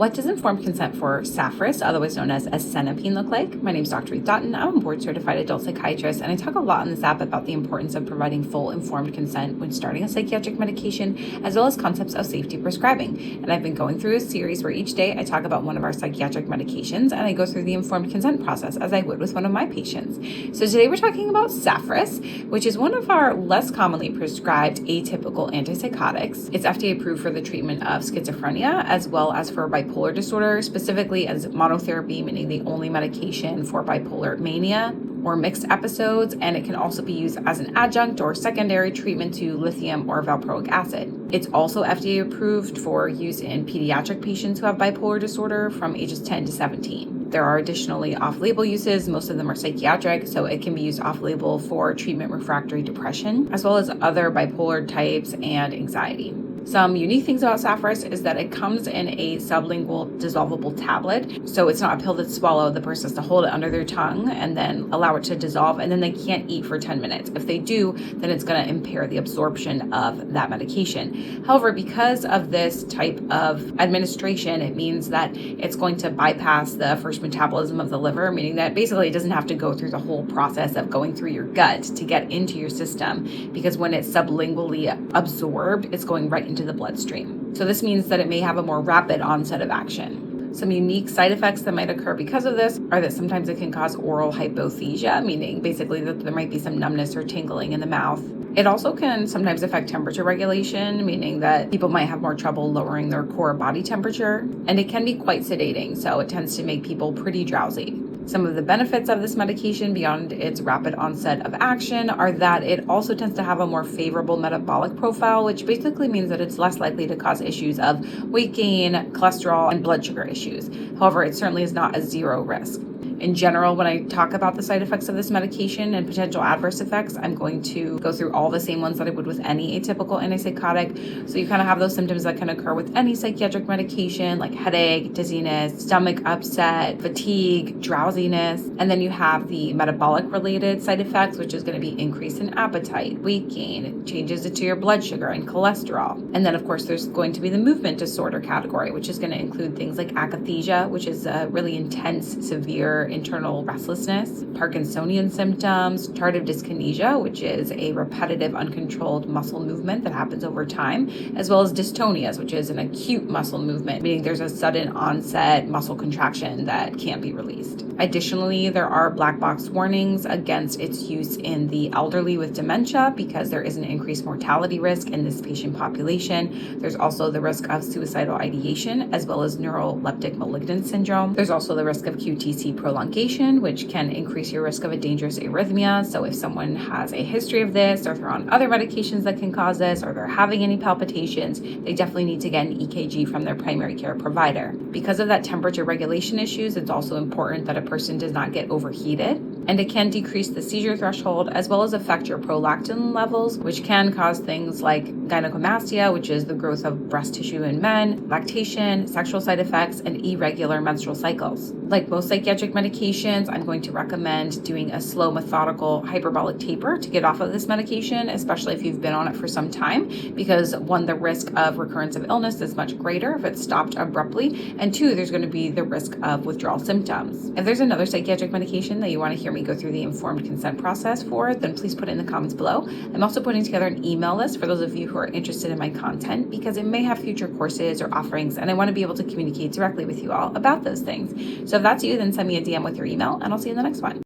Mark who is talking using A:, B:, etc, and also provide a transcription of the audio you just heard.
A: What does informed consent for Safris, otherwise known as Centipede, look like? My name is Dr. Ruth Dotton. I'm a board-certified adult psychiatrist, and I talk a lot on this app about the importance of providing full informed consent when starting a psychiatric medication, as well as concepts of safety prescribing. And I've been going through a series where each day I talk about one of our psychiatric medications, and I go through the informed consent process as I would with one of my patients. So today we're talking about Safris, which is one of our less commonly prescribed atypical antipsychotics. It's FDA approved for the treatment of schizophrenia, as well as for bipolar disorder, specifically as monotherapy, meaning the only medication for bipolar mania or mixed episodes, and it can also be used as an adjunct or secondary treatment to lithium or valproic acid. It's also FDA approved for use in pediatric patients who have bipolar disorder from ages 10 to 17. There are additionally off-label uses. Most of them are psychiatric, so it can be used off-label for treatment refractory depression, as well as other bipolar types and anxiety. Some unique things about Safris is that it comes in a sublingual dissolvable tablet. So it's not a pill that's swallowed. The person has to hold it under their tongue and then allow it to dissolve, and then they can't eat for 10 minutes. If they do, then it's going to impair the absorption of that medication. However, because of this type of administration, it means that it's going to bypass the first metabolism of the liver, meaning that basically it doesn't have to go through the whole process of going through your gut to get into your system, because when it's sublingually absorbed, it's going right into the bloodstream. So this means that it may have a more rapid onset of action. Some unique side effects that might occur because of this are that sometimes it can cause oral hypothesia, meaning basically that there might be some numbness or tingling in the mouth. It also can sometimes affect temperature regulation, meaning that people might have more trouble lowering their core body temperature, and it can be quite sedating, so it tends to make people pretty drowsy. Some of the benefits of this medication beyond its rapid onset of action are that it also tends to have a more favorable metabolic profile, which basically means that it's less likely to cause issues of weight gain, cholesterol, and blood sugar issues. However, it certainly is not a zero risk. In general, when I talk about the side effects of this medication and potential adverse effects, I'm going to go through all the same ones that I would with any atypical antipsychotic. So you kind of have those symptoms that can occur with any psychiatric medication, like headache, dizziness, stomach upset, fatigue, drowsiness. And then you have the metabolic related side effects, which is going to be increase in appetite, weight gain, changes to your blood sugar and cholesterol. And then of course, there's going to be the movement disorder category, which is going to include things like akathisia, which is a really intense, severe internal restlessness, Parkinsonian symptoms, tardive dyskinesia, which is a repetitive, uncontrolled muscle movement that happens over time, as well as dystonias, which is an acute muscle movement, meaning there's a sudden onset muscle contraction that can't be released. Additionally, there are black box warnings against its use in the elderly with dementia because there is an increased mortality risk in this patient population. There's also the risk of suicidal ideation, as well as neuroleptic malignant syndrome. There's also the risk of QTc prolongation, which can increase your risk of a dangerous arrhythmia. So if someone has a history of this, or they're on other medications that can cause this, or they're having any palpitations, they definitely need to get an EKG from their primary care provider. Because of that temperature regulation issues, it's also important that a person does not get overheated, and it can decrease the seizure threshold as well as affect your prolactin levels, which can cause things like gynecomastia, which is the growth of breast tissue in men, lactation, sexual side effects, and irregular menstrual cycles. Like most psychiatric medications, I'm going to recommend doing a slow, methodical, hyperbolic taper to get off of this medication, especially if you've been on it for some time, because one, the risk of recurrence of illness is much greater if it's stopped abruptly, and two, there's going to be the risk of withdrawal symptoms. If there's another psychiatric medication that you want to hear me go through the informed consent process for, then please put it in the comments below. I'm also putting together an email list for those of you who are interested in my content, because it may have future courses or offerings, and I want to be able to communicate directly with you all about those things. So if that's you, then send me a DM with your email, and I'll see you in the next one.